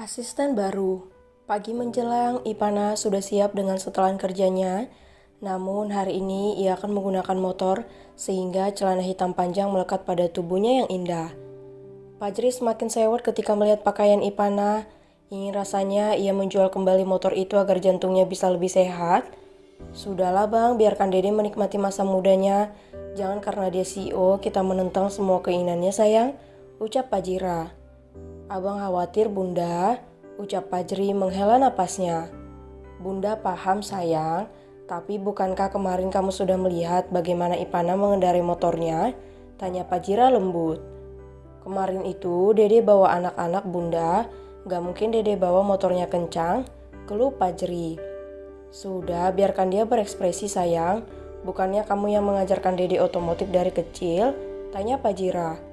Asisten baru. Pagi menjelang, Ipana sudah siap dengan setelan kerjanya. Namun hari ini ia akan menggunakan motor sehingga celana hitam panjang melekat pada tubuhnya yang indah. Fajri semakin sewot ketika melihat pakaian Ipana. Ingin rasanya ia menjual kembali motor itu agar jantungnya bisa lebih sehat. Sudahlah bang, biarkan Dede menikmati masa mudanya. Jangan karena dia CEO kita menentang semua keinginannya sayang, ucap Fajira. Abang khawatir bunda, ucap Fajri menghela napasnya. Bunda paham sayang, tapi bukankah kemarin kamu sudah melihat bagaimana Ipana mengendarai motornya? Tanya Fajira lembut. Kemarin itu Dede bawa anak-anak bunda, gak mungkin Dede bawa motornya kencang, keluh Fajri. Sudah, biarkan dia berekspresi sayang, bukannya kamu yang mengajarkan Dede otomotif dari kecil? Tanya Fajira.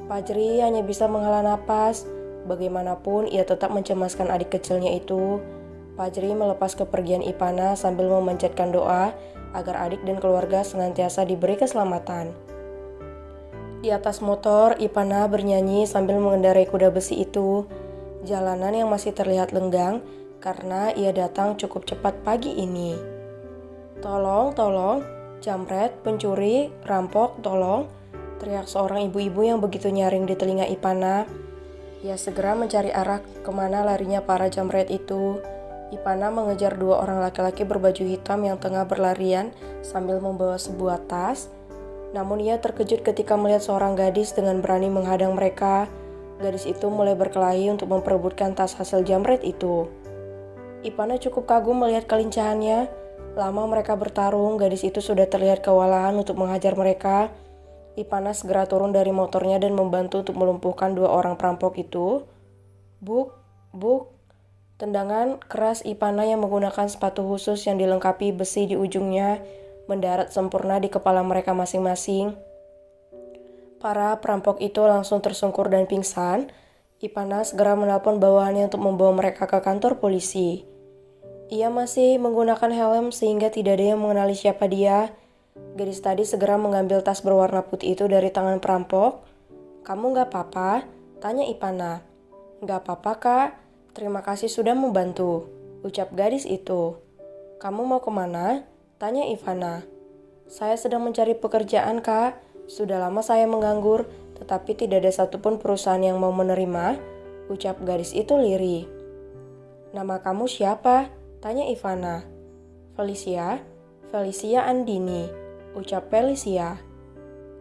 Fajri hanya bisa menghela napas. Bagaimanapun ia tetap mencemaskan adik kecilnya itu. Fajri melepas kepergian Ipana sambil memanjatkan doa agar adik dan keluarga senantiasa diberi keselamatan. Di atas motor, Ipana bernyanyi sambil mengendarai kuda besi itu. Jalanan yang masih terlihat lenggang karena ia datang cukup cepat pagi ini. Tolong, jamret, pencuri, rampok, tolong, teriak seorang ibu-ibu yang begitu nyaring di telinga Ipana. Ia segera mencari arah kemana larinya para jamret itu. Ipana mengejar dua orang laki-laki berbaju hitam yang tengah berlarian sambil membawa sebuah tas. Namun ia terkejut ketika melihat seorang gadis dengan berani menghadang mereka. Gadis itu mulai berkelahi untuk memperebutkan tas hasil jamret itu. Ipana cukup kagum melihat kelincahannya. Lama mereka bertarung, gadis itu sudah terlihat kewalahan untuk menghajar mereka. Ipana segera turun dari motornya dan membantu untuk melumpuhkan dua orang perampok itu. Buk. Tendangan keras Ipana yang menggunakan sepatu khusus yang dilengkapi besi di ujungnya mendarat sempurna di kepala mereka masing-masing. Para perampok itu langsung tersungkur dan pingsan. Ipana segera menelpon bawahannya untuk membawa mereka ke kantor polisi. Ia masih menggunakan helm sehingga tidak ada yang mengenali siapa dia. Gadis tadi segera mengambil tas berwarna putih itu dari tangan perampok. Kamu gak apa-apa? Tanya Ipana. Gak apa-apa kak, terima kasih sudah membantu, ucap gadis itu. Kamu mau kemana? Tanya Ipana. Saya sedang mencari pekerjaan kak, sudah lama saya menganggur, tetapi tidak ada satupun perusahaan yang mau menerima, ucap gadis itu lirih. Nama kamu siapa? Tanya Ivana. Felicia Andini, ucap Felicia.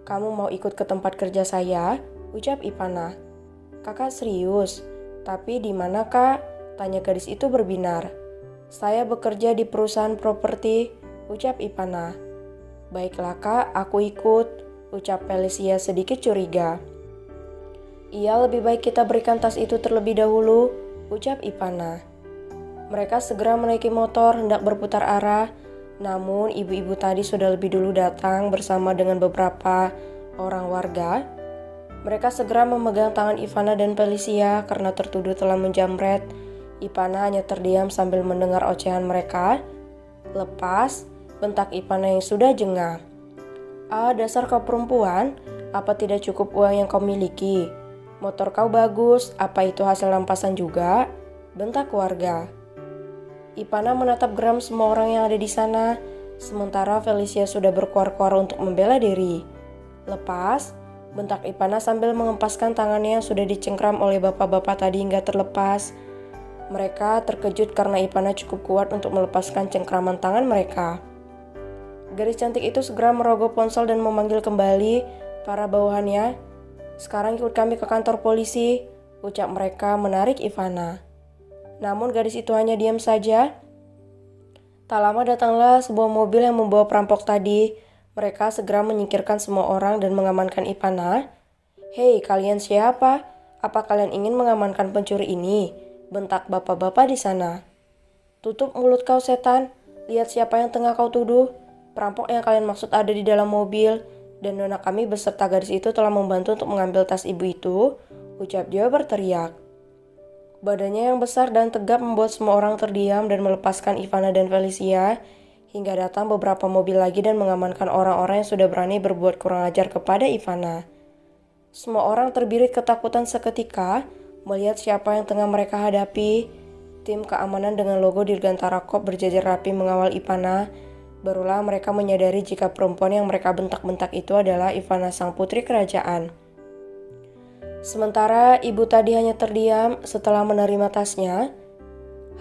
Kamu mau ikut ke tempat kerja saya? Ucap Ivana. Kakak serius, tapi di mana kak? Tanya gadis itu berbinar. Saya bekerja di perusahaan properti, ucap Ivana. Baiklah kak, aku ikut, ucap Felicia sedikit curiga. Iya, lebih baik kita berikan tas itu terlebih dahulu, ucap Ivana. Mereka segera menaiki motor hendak berputar arah, namun ibu-ibu tadi sudah lebih dulu datang bersama dengan beberapa orang warga. Mereka segera memegang tangan Ivana dan Felicia karena tertuduh telah menjamret. Ivana hanya terdiam sambil mendengar ocehan mereka. Lepas, bentak Ivana yang sudah jengah. Dasar kau perempuan, apa tidak cukup uang yang kau miliki? Motor kau bagus, apa itu hasil rampasan juga? Bentak warga. Ipana menatap geram semua orang yang ada di sana, sementara Felicia sudah berkuar-kuar untuk membela diri. Lepas, bentak Ipana sambil mengempaskan tangannya yang sudah dicengkram oleh bapak-bapak tadi hingga terlepas. Mereka terkejut karena Ipana cukup kuat untuk melepaskan cengkraman tangan mereka. Gadis cantik itu segera merogoh ponsel dan memanggil kembali para bawahannya. Sekarang ikut kami ke kantor polisi, ucap mereka menarik Ivana. Namun gadis itu hanya diam saja. Tak lama datanglah sebuah mobil yang membawa perampok tadi. Mereka segera menyingkirkan semua orang dan mengamankan Ipana. Hei, kalian siapa? Apa kalian ingin mengamankan pencuri ini? Bentak bapak-bapak di sana. Tutup mulut kau setan. Lihat siapa yang tengah kau tuduh. Perampok yang kalian maksud ada di dalam mobil. Dan nona kami beserta gadis itu telah membantu untuk mengambil tas ibu itu, ucap dia berteriak. Badannya yang besar dan tegap membuat semua orang terdiam dan melepaskan Ivana dan Felicia, hingga datang beberapa mobil lagi dan mengamankan orang-orang yang sudah berani berbuat kurang ajar kepada Ivana. Semua orang terbirit ketakutan seketika. Melihat siapa yang tengah mereka hadapi, tim keamanan dengan logo Dirgantara Corp berjajar rapi mengawal Ivana. Barulah mereka menyadari jika perempuan yang mereka bentak-bentak itu adalah Ivana sang putri kerajaan. Sementara ibu tadi hanya terdiam setelah menerima tasnya.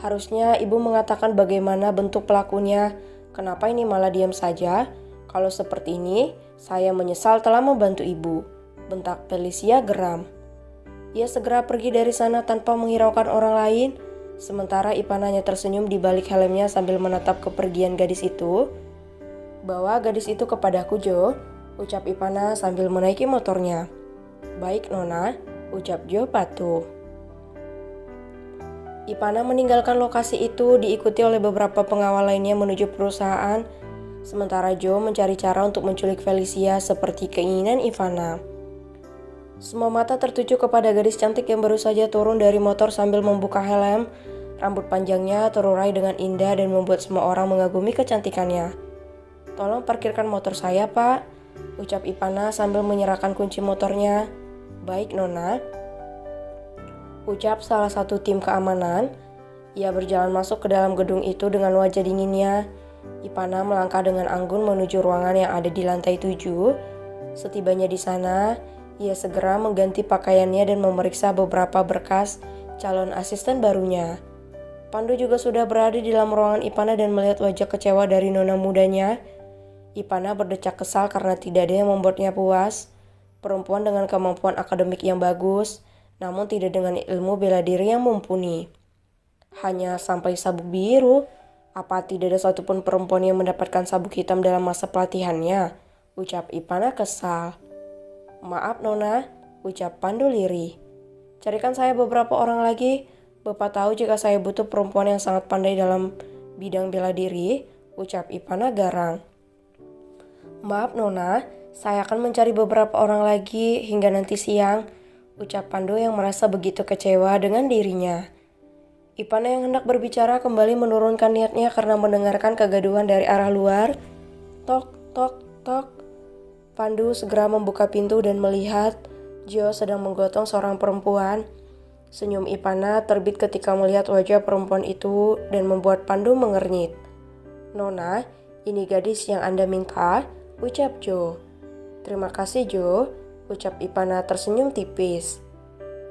Harusnya ibu mengatakan bagaimana bentuk pelakunya. Kenapa ini malah diam saja? Kalau seperti ini, saya menyesal telah membantu ibu, bentak Felicia geram. Ia segera pergi dari sana tanpa menghiraukan orang lain. Sementara Ivana hanya tersenyum di balik helmnya sambil menatap kepergian gadis itu. Bawa gadis itu kepadaku, Jo, ucap Ivana sambil menaiki motornya. Baik, Nona, ucap Jo patuh. Ivana meninggalkan lokasi itu diikuti oleh beberapa pengawal lainnya menuju perusahaan. Sementara Jo mencari cara untuk menculik Felicia seperti keinginan Ivana. Semua mata tertuju kepada gadis cantik yang baru saja turun dari motor sambil membuka helm. Rambut panjangnya terurai dengan indah dan membuat semua orang mengagumi kecantikannya. Tolong parkirkan motor saya, Pak, ucap Ivana sambil menyerahkan kunci motornya. Baik, Nona, ucap salah satu tim keamanan. Ia berjalan masuk ke dalam gedung itu dengan wajah dinginnya. Ivana melangkah dengan anggun menuju ruangan yang ada di lantai 7. Setibanya di sana, ia segera mengganti pakaiannya dan memeriksa beberapa berkas calon asisten barunya. Pandu juga sudah berada di dalam ruangan Ivana dan melihat wajah kecewa dari nona mudanya. Ivana berdecak kesal karena tidak ada yang membuatnya puas. Perempuan dengan kemampuan akademik yang bagus, namun tidak dengan ilmu bela diri yang mumpuni. Hanya sampai sabuk biru, apa tidak ada satupun perempuan yang mendapatkan sabuk hitam dalam masa pelatihannya? Ucap Ivana kesal. Maaf, Nona, ucap Pandu lirih. Carikan saya beberapa orang lagi. Bapak tahu jika saya butuh perempuan yang sangat pandai dalam bidang bela diri, ucap Ivana garang. Maaf, Nona, saya akan mencari beberapa orang lagi hingga nanti siang, ucap Pandu yang merasa begitu kecewa dengan dirinya. Ivana yang hendak berbicara kembali menurunkan niatnya karena mendengarkan kegaduhan dari arah luar. Tok, tok, tok. Pandu segera membuka pintu dan melihat Jo sedang menggotong seorang perempuan. Senyum Ivana terbit ketika melihat wajah perempuan itu dan membuat Pandu mengernyit. Nona, ini gadis yang Anda minta, ucap Jo. Terima kasih, Jo, ucap Ivana tersenyum tipis.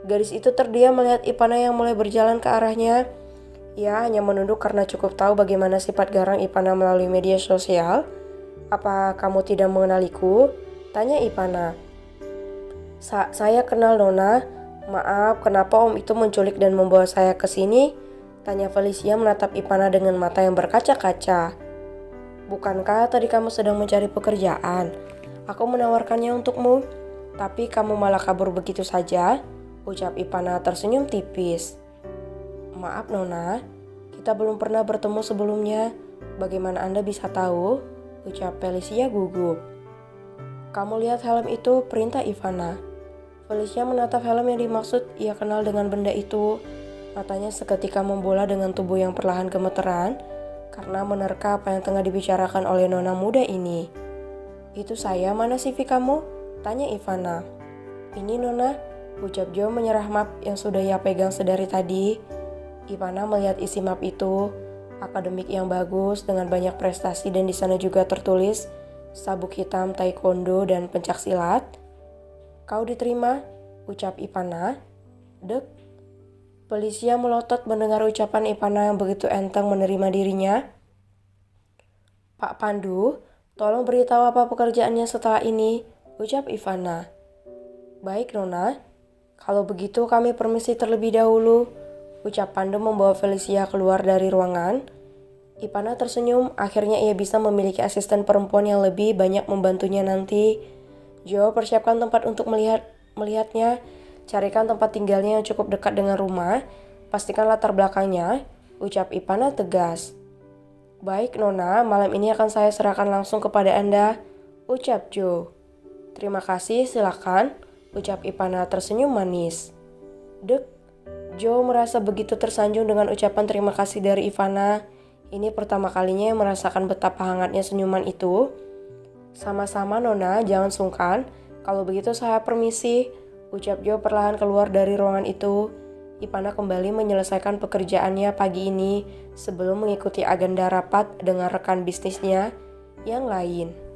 Gadis itu terdiam melihat Ivana yang mulai berjalan ke arahnya. Ia hanya menunduk karena cukup tahu bagaimana sifat garang Ivana melalui media sosial. Apa kamu tidak mengenaliku? Tanya Ivana. Saya kenal, Nona. Maaf, kenapa om itu menculik dan membawa saya ke sini? Tanya Felicia menatap Ivana dengan mata yang berkaca-kaca. Bukankah tadi kamu sedang mencari pekerjaan? Aku menawarkannya untukmu, tapi kamu malah kabur begitu saja, ucap Ivana tersenyum tipis. Maaf, Nona, kita belum pernah bertemu sebelumnya. Bagaimana Anda bisa tahu? Ucap Felicia gugup. Kamu lihat helm itu, perintah Ivana. Felicia menatap helm yang dimaksud. Ia kenal dengan benda itu. Matanya seketika membola dengan tubuh yang perlahan gemeteran karena menerka apa yang tengah dibicarakan oleh nona muda ini. Itu saya, mana CV kamu? Tanya Ivana. Ini, Nona, ucap Jo menyerah map yang sudah ia pegang sedari tadi. Ivana melihat isi map itu. Akademik yang bagus dengan banyak prestasi dan di sana juga tertulis sabuk hitam taekwondo dan pencak silat. Kau diterima, ucap Ivana. Dek. Felicia melotot mendengar ucapan Ivana yang begitu enteng menerima dirinya. Pak Pandu, tolong beritahu apa pekerjaannya setelah ini, ucap Ivana. Baik, Nona. Kalau begitu kami permisi terlebih dahulu, ucap Pandu membawa Felicia keluar dari ruangan. Ivana tersenyum, akhirnya ia bisa memiliki asisten perempuan yang lebih banyak membantunya nanti. Jo, persiapkan tempat untuk melihatnya. Carikan tempat tinggalnya yang cukup dekat dengan rumah. Pastikan latar belakangnya, ucap Ivana tegas. Baik, Nona, malam ini akan saya serahkan langsung kepada Anda, ucap Jo. Terima kasih, silakan, ucap Ivana tersenyum manis. Dek, Jo merasa begitu tersanjung dengan ucapan terima kasih dari Ivana. Ini pertama kalinya yang merasakan betapa hangatnya senyuman itu. Sama-sama, Nona, jangan sungkan. Kalau begitu saya permisi, ucap Jo perlahan keluar dari ruangan itu. Ipana kembali menyelesaikan pekerjaannya pagi ini sebelum mengikuti agenda rapat dengan rekan bisnisnya yang lain.